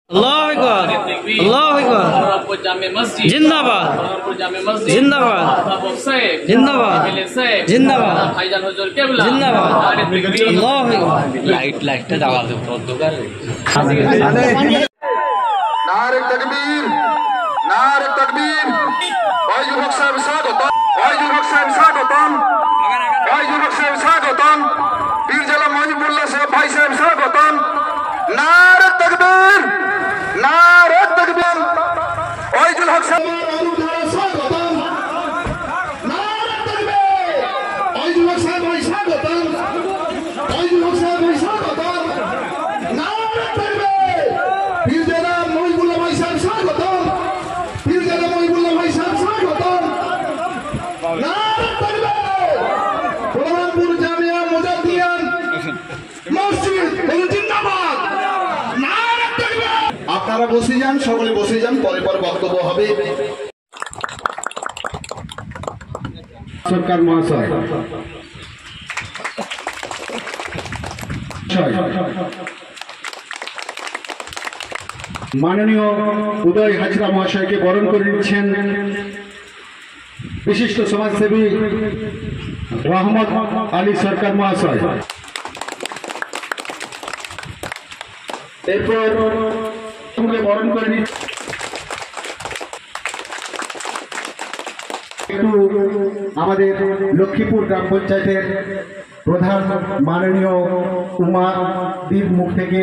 अल्लाह अकबर, अल्लाह अकबर, जिंदाबाद जिंदाबाद जिंदाबाद जिंदाबाद जिंदाबाद। अल्लाह लाइट लाइट डाल दो नारे तकबीर, नारे तकबीर। भाई युवक साहब स्वागतम, भाई युवक साहब स्वागतम, भाई युवक साहब स्वागतम, पीर जला मोहिबुल्लाह साहब भाई साहब स्वागतम। नारे तकबीर, नारे तकबीर। भाई जुल हक साहब स्वागतम, नारे तकबीर। भाई युवक साहब भाई स्वागतम, भाई युवक साहब भाई स्वागतम, नारे तकबीर। पीर जला मोहिबुल्लाह भाई साहब स्वागतम, पीर जला मोहिबुल्लाह भाई साहब स्वागतम, नारे तकबीर। बलरामपुर जामिया मुजाद्दियान মসজিদ জিন্দাবাদ, নারে তাকবীর। আপনারা বসে যান, সকলে বসে যান, পরে পরে বক্তব্য হবে। সরকার মহাশয়, মাননীয় উদয় হাজরা মহাশয়কে বরণ করে নিচ্ছেন বিশিষ্ট সমাজসেবী রহমত আলী সরকার মহাশয়। এরপর বরণ করে নিচ্ছি একটু আমাদের লক্ষ্মীপুর গ্রাম পঞ্চায়েতের প্রধান মাননীয় উমা দ্বীপ মুখ থেকে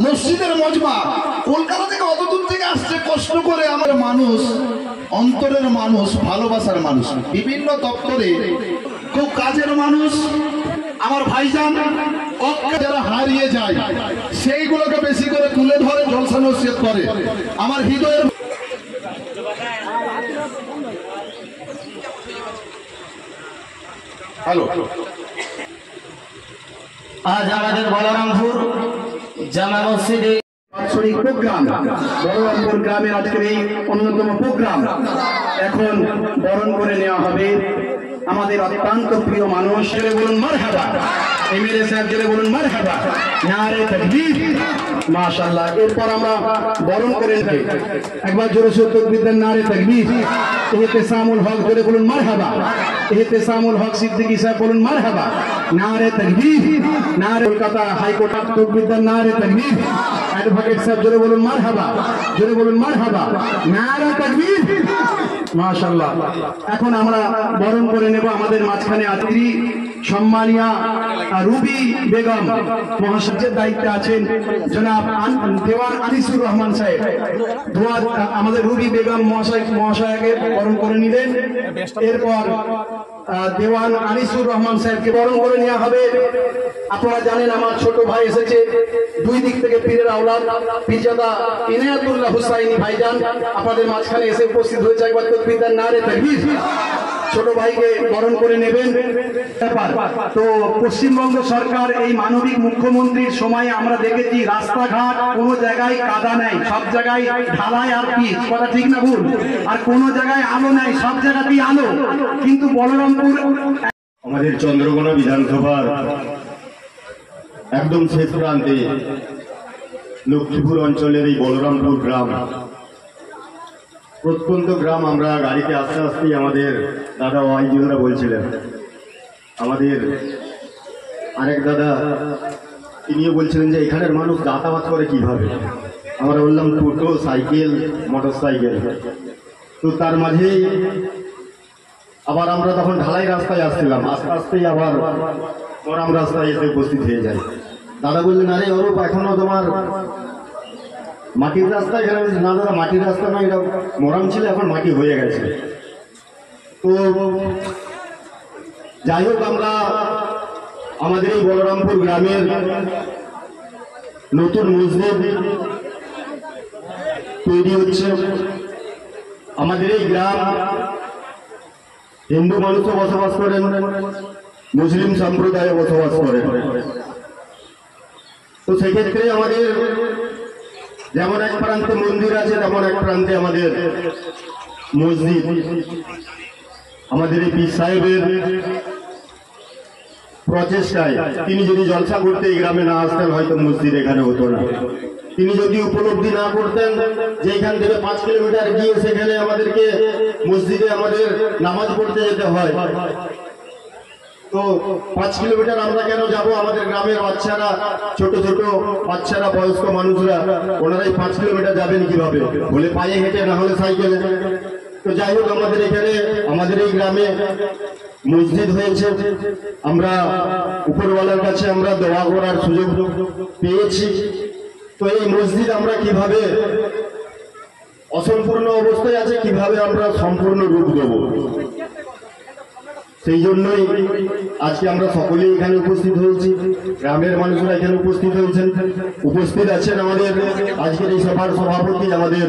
মসজিদের মজমা কলকাতা থেকে অত দূর থেকে আসছে কষ্ট করে। আমার মানুষ, অন্তরের মানুষ, ভালোবাসার মানুষ, বিভিন্ন দপ্তরে খুব কাজের মানুষ। আমার ভাইজান যারা হারিয়ে যায় সেইগুলোকে বেশি করে তুলে ধরে জলসা নসিহত করে। আমার হৃদয়ের হ্যালো, আজ আমাদের বলরামপুর জামা মসজিদে প্রোগ্রাম, বলরামপুর গ্রামের আজকের এই অন্যতম প্রোগ্রাম এখন বরণ করে নেওয়া হবে আমাদের অত্যন্ত প্রিয় মানুষ। জোরে বলুন মারহাবা, এমএলএ সাহেব জোরে বলুন মারহাবা, নারে তাকবীর, মাশাআল্লাহ। এরপর আমরা বরণ করে নেব, একবার জোরে সোরে তাকবীর দেন, নারে তাকবীর। ইহতেসামুল হক জোরে বলুন মারহাবা, ইহতেসামুল হক সিদ্দিকী সাহেব বলুন মারহাবা, নারে তাকবীর, নারে। কলকাতা হাইকোর্ট তাকবীর দেন, নারে তাকবীর। অ্যাডভোকেট সাহেব জোরে বলুন মারহাবা, জোরে বলুন মারহাবা, নারে তাকবীর, মাশাআল্লাহ। এখন আমরা বরণ করে নেব আমাদের মাঝখানে আত্রী সম্মানিয়া রুবি বেগম মহাসচিবের দায়িত্বে আছেন জনাব দেওয়ান আনিসুর রহমান সাহেব। আমাদের রুবি বেগম মহাশয়কে বরণ করে নিলেন। এরপর দেওয়ান আনিসুর রহমান সাহেবকে বরণ করে নেওয়া হবে। আপনারা জানেন আমার ছোট ভাই এসেছে দুই দিক থেকে, পীরের আওলাদ পীরজাদা ইনায়াতুল্লাহ হুসাইনি ভাইজান আপনাদের মাঝখানে এসে উপস্থিত হয়েছে। একবার তাকবীর দেন, নারে তাকবীর। ছোট ভাইকে বরণ করে নেবেন। তো পশ্চিমবঙ্গ সরকার এই মানবিক মুখ্যমন্ত্রীর সময়ে আমরা দেখেছি রাস্তাঘাট কোনো জায়গায় কাদা নেই, সব জায়গায় ঢালাই আর পিচ, কথা ঠিক না ভুল? আর কোনো জায়গায় আলো নেই, সব জায়গাতেই আলো। কিন্তু বলরামপুর আমাদের চন্দ্রকোনা বিধানসভার একদম শেষ প্রান্তে লক্ষ্মীপুর অঞ্চলের এই বলরামপুর গ্রাম, প্রত্যন্ত গ্রাম। আমরা গাড়িতে আস্তে আস্তেই আমাদের দাদা ওয়াইজুলরা বলছিলেন, আমাদের আরেক দাদা তিনিও বলছিলেন যে এখানের মানুষ যাতায়াত করে কিভাবে। আমরা বললাম টোটো, সাইকেল, মোটর সাইকেল। তো তার মাঝেই আবার আমরা তখন ঢালাই রাস্তায় আসছিলাম, আস্তে আস্তেই আবার মরাম রাস্তায় এসে উপস্থিত হয়ে যায়। দাদা বললেন, আরে অরূপ এখনো তোমার মাটির রাস্তা এখানে? না দাদা, মাটির রাস্তা নয়, এটা মরাম ছিল, এখন মাটি হয়ে গেছে। তো যাই হোক, আমরা আমাদের এই বলরামপুর গ্রামের নতুন মসজিদ তৈরি হচ্ছে। আমাদের এই গ্রাম হিন্দু মানুষও বসবাস করেন, মুসলিম সম্প্রদায়ে বসবাস করেন। তো সেক্ষেত্রে আমাদের যেমন এক প্রান্তে মন্দির আছে, তেমন এক প্রান্তে আমাদের মসজিদ। আমাদের এই পীর সাহেবের প্রচেষ্টায় তিনি যদি জলসা করতে এই গ্রামে না আসতেন হয়তো মসজিদ এখানে হতো না। তিনি যদি উপলব্ধি না করতেন যে এখান থেকে 5 কিলোমিটার গিয়ে সেখানে আমাদেরকে মসজিদে আমাদের নামাজ পড়তে যেতে হয়, তো 5 কিলোমিটার আমরা কেন যাব? আমাদের গ্রামের বাচ্চারা, ছোট ছোট বাচ্চারা, বয়স্ক মানুষরা, ওনারাই 5 কিলোমিটার যাবেন কিভাবে? বলে পায়ে হেঁটে, না হলে সাইকেলে। তো যাই হোক, আমাদের এখানে, আমাদের এই গ্রামে মসজিদ হয়েছে। আমরা উপরওয়ালার কাছে আমরা দোয়া করার সুযোগ পেয়েছি। তো এই মসজিদ আমরা কিভাবে অসম্পূর্ণ অবস্থায় আছে, কিভাবে আমরা সম্পূর্ণ রূপ দেব, সেই জন্যই আজকে আমরা সকলেই এখানে উপস্থিত হয়েছি। গ্রামের মানুষরা এখানে উপস্থিত হয়েছেন। উপস্থিত আছেন আমাদের আজকের এই সভার সভাপতি আমাদের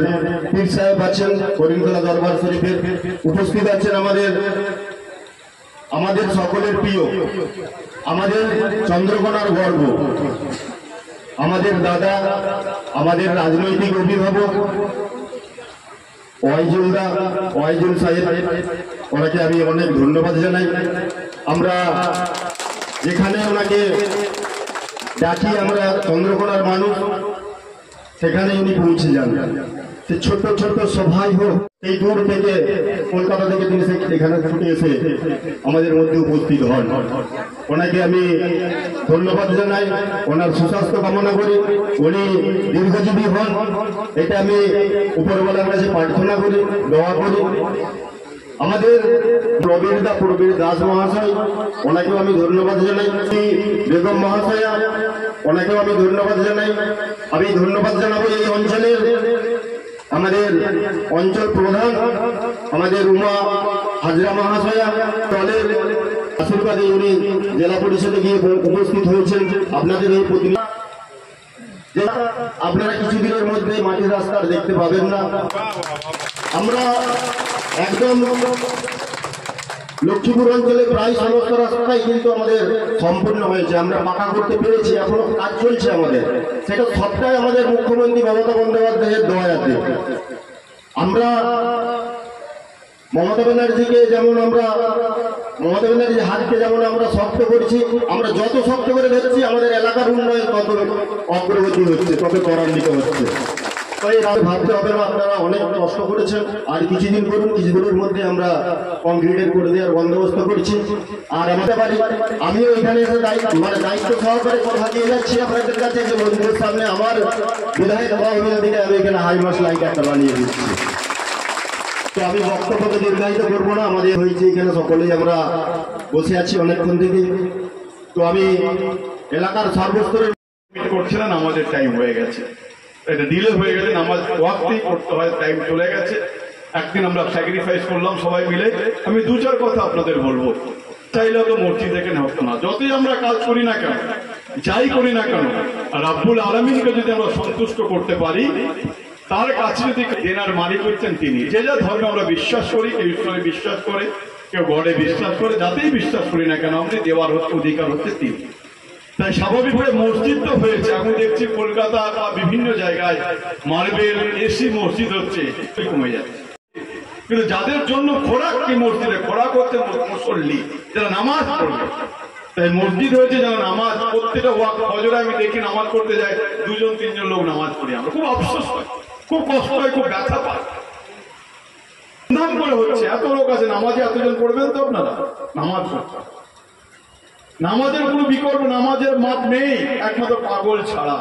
পীর সাহেব আছেন করিমতলা দরবার শরীফের। উপস্থিত আছেন আমাদের সকলের প্রিয়, আমাদের চন্দ্রকোনার গর্ব, আমাদের দাদা, আমাদের রাজনৈতিক অভিভাবক ওয়াইজুল সাহেব, ওনাকে আমি অনেক ধন্যবাদ জানাই। আমরা যেখানে ওনাকে ডাকি, আমরা চন্দ্রকোনার মানুষ, সেখানে উনি পৌঁছে যান। সে ছোট্ট ছোট্ট সভাই হোক, এই দূর থেকে, কলকাতা থেকে তিনি এখানে ছুটে এসে আমাদের মধ্যে উপস্থিত হন। ওনাকে আমি ধন্যবাদ জানাই, ওনার সুস্বাস্থ্য কামনা করি, উনি দীর্ঘজীবী হন, এটা আমি উপরওয়ালার কাছে প্রার্থনা করি, দোয়া করি। আমাদের প্রবীর দাস মহাশয়, ওনাকেও আমি ধন্যবাদ জানাই। বেগম মহাশয়া, ওনাকেও আমি ধন্যবাদ জানাই। আমি ধন্যবাদ জানাবো এই অঞ্চলের আমাদের অঞ্চল প্রধান, আমাদের উমা হাজরা মহাশয়া, দলের আশীর্বাদে উনি জেলা পরিষদে গিয়ে উপস্থিত হয়েছেন। আপনাদের এই প্রতিনিধি, আপনারা কিছুদিনের মধ্যে মাটির রাস্তার দেখতে পাবেন না। আমরা একদম লক্ষ্মীপুর অঞ্চলে প্রায় সমস্ত রাস্তাই কিন্তু আমাদের সম্পূর্ণ হয়েছে, আমরা পাকা করতে পেরেছি, এখনো কাজ চলছে আমাদের। সেটা সবটাই আমাদের মুখ্যমন্ত্রী মমতা বন্দ্যোপাধ্যায়ের দয়াতে। আমরা মমতা ব্যানার্জিকে যেমন, মমতা ব্যানার্জির হাতকে যেমন আমরা শক্ত করছি, আমরা যত শক্ত করে ধরছি আমাদের এলাকার উন্নয়ন তত অগ্রগতি হচ্ছে, তত ত্বরান্বিত হচ্ছে। তাই ভাবতে হবে না, আপনারা অনেক কষ্ট করেছেন, আর কিছুদিন করুন, কিছুদিনের মধ্যে আমরা কংক্রিটের করে দেওয়ার বন্দোবস্ত করছি। আর আমাদের বাড়ি, আমিও এখানে এসে দায়িত্ব সহকারে কথা দিয়ে যাচ্ছি আপনাদের কাছে যে মন্দিরের সামনে আমার বিধায়ক দিকে আমি এখানে হাই মাস লাইট একটা বানিয়ে দিচ্ছি। তো আমি বক্তব্যকে দীর্ঘায়িত করবো না, আমাদের হয়েছে এখানে সকলেই আমরা বসে আছি অনেকক্ষণ থেকে। তো আমি এলাকার সর্বস্তরের করছিলেন, আমাদের টাইম হয়ে গেছে, এটা ডিলে হয়ে গেছে, নামাজ ওয়াক্তেই করতে হয়, টাইম চলে গেছে। একদিন আমরা স্যাক্রিফাইস করলাম সবাই মিলে। আমি 2-4 কথা আপনাদের বলবো। চাইলে তো মসজিদ এখানে হতো না, যতই আমরা কাজ করি না কেন, যাই করি না কেন, রাব্বুল আলামিনকে যদি আমরা সন্তুষ্ট করতে পারি, তার কাছে যদি দেনার মালিক হচ্ছেন তিনি। যে যা ধর্মে আমরা বিশ্বাস করি, কেউ ঈশ্বরে বিশ্বাস করে, কেউ গডে বিশ্বাস করে, যাতেই বিশ্বাস করি না কেন, আমাদের দেওয়ার অধিকার হচ্ছে তিনি। তাই স্বাভাবিকভাবে মসজিদ তো হয়েছে। এখন দেখছি কলকাতা বা বিভিন্ন জায়গায় মার্বেল এসি মসজিদ হচ্ছে, কমে যাচ্ছে। কিন্তু যাদের জন্য খোরাক, কি মসজিদে খোরাক হচ্ছে মুসল্লি, যারা নামাজ পড়বে, তাই মসজিদ হয়েছে যেন নামাজ। প্রত্যেকটা ফজরে আমি দেখি নামাজ পড়তে যায় 2-3 লোক নামাজ পড়ি, আমরা খুব আফসোস হয়, খুব কষ্ট হয়, খুব ব্যথা পায়। নাম করে হচ্ছে, এত লোক আছে নামাজে, এতজন পড়বেন তো আপনারা নামাজ পড়ছে। নামাজের কোনো বিকল্প, নামাজের মাপ নেই, একমাত্র পাগল ছাড়া।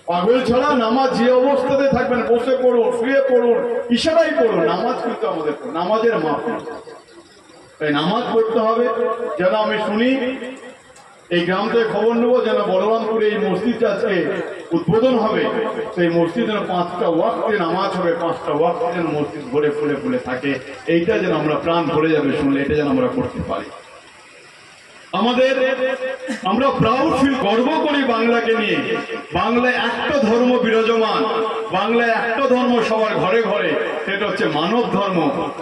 পাগল ছাড়া নামাজ যে অবস্থাতে থাকবেন, বসে পড়ুন, শুয়ে পড়ুন, ইশারাই পড়ুন, নামাজ কিন্তু আমাদের নামাজের মাপ নেই। তাই নামাজ পড়তে হবে। যেন আমি শুনি, এই গ্রাম থেকে খবর নেবো, যেন বলরামপুরে এই মসজিদটা আজকে উদ্বোধন হবে, সেই মসজিদ যেন 5টা ওয়াক্তে নামাজ হবে, 5টা ওয়াক্তে যেন মসজিদ ভরে ফুলে ফুলে থাকে। এইটা যেন আমরা প্রাণ ভরে যাবে শুনলে, এটা যেন আমরা করতে পারি। আমরা প্রাউড ফিল, গর্ব করি বাংলাকে নিয়ে। বাংলায় একটা ধর্ম বিরাজমান, বাংলায় একটা ধর্ম সবার ঘরে ঘরে, সেটা হচ্ছে মানব ধর্ম,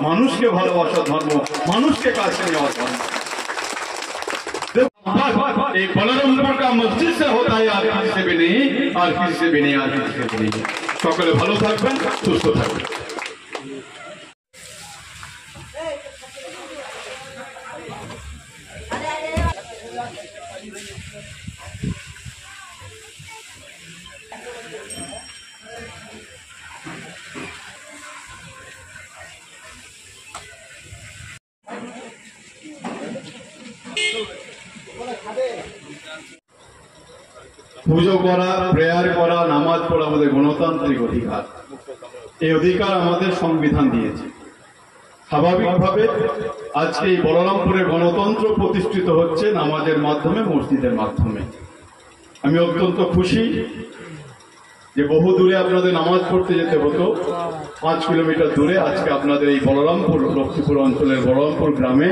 মানুষকে ভালোবাসার ধর্ম, মানুষকে কাছে নেওয়ার ধর্ম। एक बलरामपुर का मस्जिद से होता है, আর किसी से भी नहीं, আর किसी से भी नहीं, আর किसी से भी नहीं। সকলে ভালো থাকবেন, সুস্থ থাকবেন। পুজো করা, প্রেয়ার করা, নামাজ পড়া আমাদের গণতান্ত্রিক অধিকার। এই অধিকার আমাদের সংবিধান দিয়েছে। স্বাভাবিকভাবে আজকে এই বলরামপুরে গণতন্ত্র প্রতিষ্ঠিত হচ্ছে নামাজের মাধ্যমে, মসজিদের মাধ্যমে। আমি অত্যন্ত খুশি যে বহু দূরে আপনাদের নামাজ পড়তে যেতে হতো, 5 কিলোমিটার দূরে আজকে আপনাদের এই বলরামপুর, লক্ষ্মীপুর অঞ্চলের বলরামপুর গ্রামে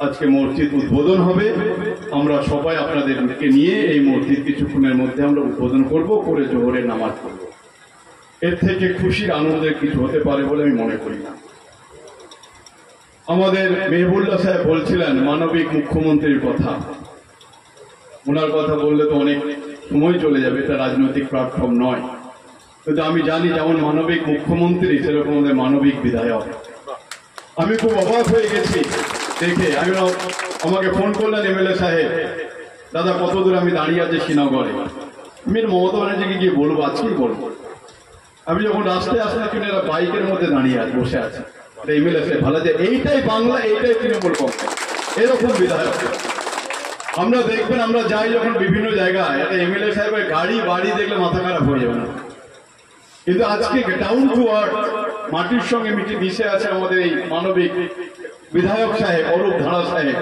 আজকে মসজিদ উদ্বোধন হবে। আমরা সবাই আপনাদেরকে নিয়ে এই মসজিদ কিছুক্ষণের মধ্যে আমরা উদ্বোধন করব, করে জোহরের নামাজ পড়ব। এর থেকে খুশির আনন্দের কিছু হতে পারে বলে আমি মনে করি না। আমাদের মেহবুল্লাহ সাহেব বলছিলেন মানবিক মুখ্যমন্ত্রীর কথা। ওনার কথা বললে তো অনেক সময় চলে যাবে, এটা রাজনৈতিক প্ল্যাটফর্ম নয়। কিন্তু আমি জানি যেমন মানবিক মুখ্যমন্ত্রী সেরকম আমাদের মানবিক বিধায়ক। আমি খুব অবাক হয়ে গেছি দেখে। আমাকে ফোন করলেন এমএলএ সাহেব, দাদা কত দূর আমি দাঁড়িয়ে আছি শ্রীনগরে। আমি মমতা ব্যানার্জিকে গিয়ে বলবো, আজকেই বলবো। আমি যখন রাস্তায় আসলাম কিনা এরা বাইকের মধ্যে দাঁড়িয়ে আছে, বসে আছে। এমএলএ সাহেব ভালো যে এইটাই বাংলা, এইটাই তৃণমূল কংগ্রেস, এরকম বিধায়ক। আমরা দেখবেন, আমরা যাই যখন বিভিন্ন জায়গায়, একটা এমএলএ সাহেবের গাড়ি বাড়ি দেখলে মাথা খারাপ হয়ে যাবে না। কিন্তু আজকে ডাউন টু আর্থ মাটির সঙ্গে মিশে আছে আমাদের এই মানবিক বিধায়ক সাহেব অরূপ ধারা সাহেব।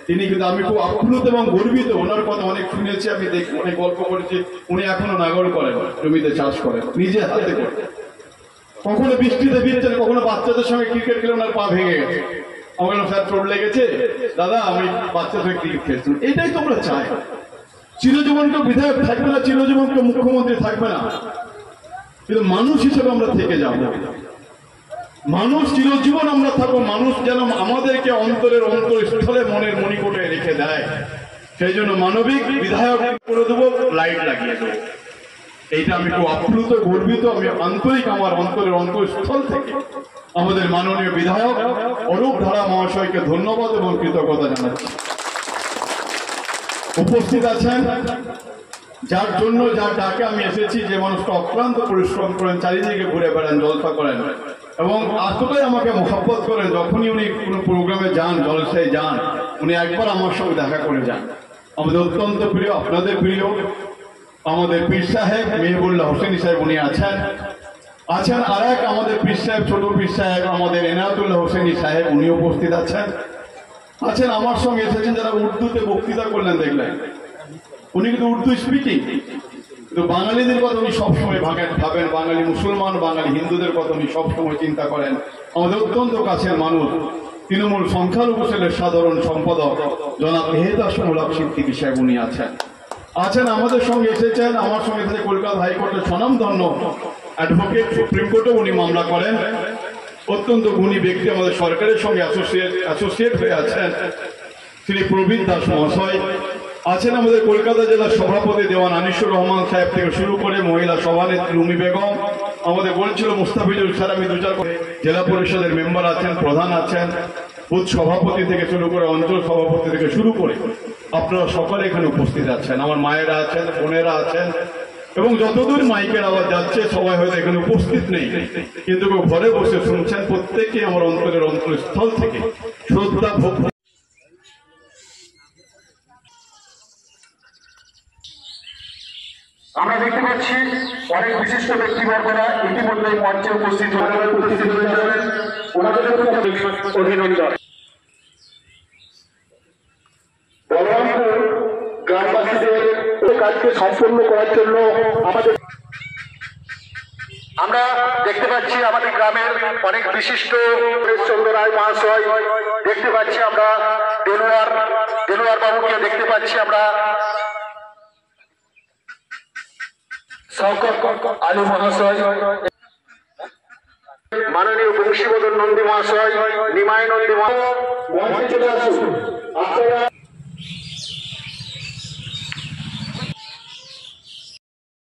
তিনি কিন্তু, আমি খুব আপ্লুত এবং গর্বিত। ওনার কথা অনেক শুনেছি, আমি অনেক গল্প করেছি। উনি এখনো নাগর করেন, জমিতে চাষ করেন, নিজে হাতে করেন। কখনো বৃষ্টিতে ভিজছেন, কখনো বাচ্চাদের সঙ্গে ক্রিকেট খেলে ওনার পা ভেঙে গেছে। আমার স্যার চোট লেগেছে, দাদা আমি বাচ্চাদের সঙ্গে ক্রিকেট খেলছিলাম। এটাই তো আমরা চাই। চিরজীবন কেউ বিধায়ক থাকবে না, চিরজীবন কেউ মুখ্যমন্ত্রী থাকবে না, কিন্তু মানুষ হিসেবে আমরা থেকে যাব। মানুষ চিরজীবন আমরা থাকবো। মানুষ যেন আমাদেরকে অন্তরের অন্তরস্থলে, মনের মণিকোটে রেখে দেয়। সেই জন্য মানবিক বিধায়ক করে দেবো, লাইট লাগিয়ে দেবো। এইটা আমি খুব আপ্লুত, গর্বিত। আমি আন্তরিক, আমার অন্তরের অন্তরস্থল থেকে আমাদের মাননীয় বিধায়ক অরূপ ধারা মহাশয়কে ধন্যবাদ এবং কৃতজ্ঞতা জানাচ্ছি। উপস্থিত আছেন যার জন্য, যার ডাকে আমি এসেছি, যে মানুষটা অক্লান্ত পরিশ্রম করেন, চারিদিকে ঘুরে বেড়ান, জলসা করেন এবং এতটাই আমাকে মহব্বত করেন। যখনই উনি কোনো প্রোগ্রামে যান, জলসায় যান, উনি একবার আমার সঙ্গে দেখা করে যান। আমাদের অত্যন্ত প্রিয়, আপনাদের প্রিয় আমাদের পীর সাহেব মেহবুল্লাহ হোসেনী সাহেব, উনি আছেন। আর এক আমাদের পীর সাহেব, ছোট পীর সাহেব আমাদের এনায়েতুল্লাহ হোসেনী সাহেব, উনি উপস্থিত আছেন। আমার সঙ্গে এসেছেন যারা উর্দুতে বক্তৃতা করলেন, দেখলেন উনি কিন্তু উর্দু স্পিকিং, কিন্তু বাঙালিদের কথা উনি সবসময় ভাবেন। বাঙালি মুসলমান, বাঙালি হিন্দুদের কথা উনি সবসময় চিন্তা করেন। আমাদের অত্যন্ত কাছের মানুষ, তৃণমূল সংখ্যালঘু সেলের সাধারণ সম্পাদক জনাব এহতাসমূলক সিদ্দিকী সাহেব, উনি আছেন। আমাদের সঙ্গে এসেছেন, আমার সঙ্গে এসেছে কলকাতা হাইকোর্টের স্বনামধন্য অ্যাডভোকেট, সুপ্রিম কোর্টে উনি মামলা করেন। অত্যন্ত গুণী ব্যক্তি, আমাদের সরকারের সঙ্গে অ্যাসোসিয়েট হয়ে আছেন শ্রী প্রবীণ দাস মহাশয়। আমাদের কলকাতা জেলার সভাপতি দেওয়ান আনিসুর রহমান সাহেব থেকে শুরু করে মহিলা সভানেত্রী রুমি বেগম, আমাদের বলছিল মুস্তাফিজুল স্যার, আমি 2-4 জেলা পরিষদের মেম্বার আছেন, প্রধান আছেন, বুথ সভাপতি থেকে শুরু করে অঞ্চল সভাপতি থেকে শুরু করে আপনারা সকলে এখানে উপস্থিত আছেন। আমার মায়েরা আছেন, বোনেরা আছেন, এবং যতদূর মাইকের আওয়াজ যাচ্ছে সবাই হয়তো এখানে উপস্থিত নেই, কিন্তু ঘরে বসে শুনছেন। প্রত্যেককে আমার অন্তরের অন্তরস্থল থেকে শ্রদ্ধা ভক্তি। আমরা দেখতে পাচ্ছি অনেক বিশিষ্ট ব্যক্তিবর্গরা ইতিমধ্যে মঞ্চে উপস্থিত হয়ে যাবেন। ওনাদের অভিনন্দন। বলরামপুর গ্রামবাসীদের কাজকে সম্পন্ন করার জন্য আমরা দেখতে পাচ্ছি আমাদের গ্রামের অনেক বিশিষ্ট চন্দ্র রায় মহাশয় দেখতে পাচ্ছি, আমরা দেলোয়ার বাবুকে দেখতে পাচ্ছি, আমরা আলী মহাশয়, মাননীয় বংশীবদন নন্দী মহাশয়, নিমাই নন্দী মহাশয় চলে আসুন। আপনারা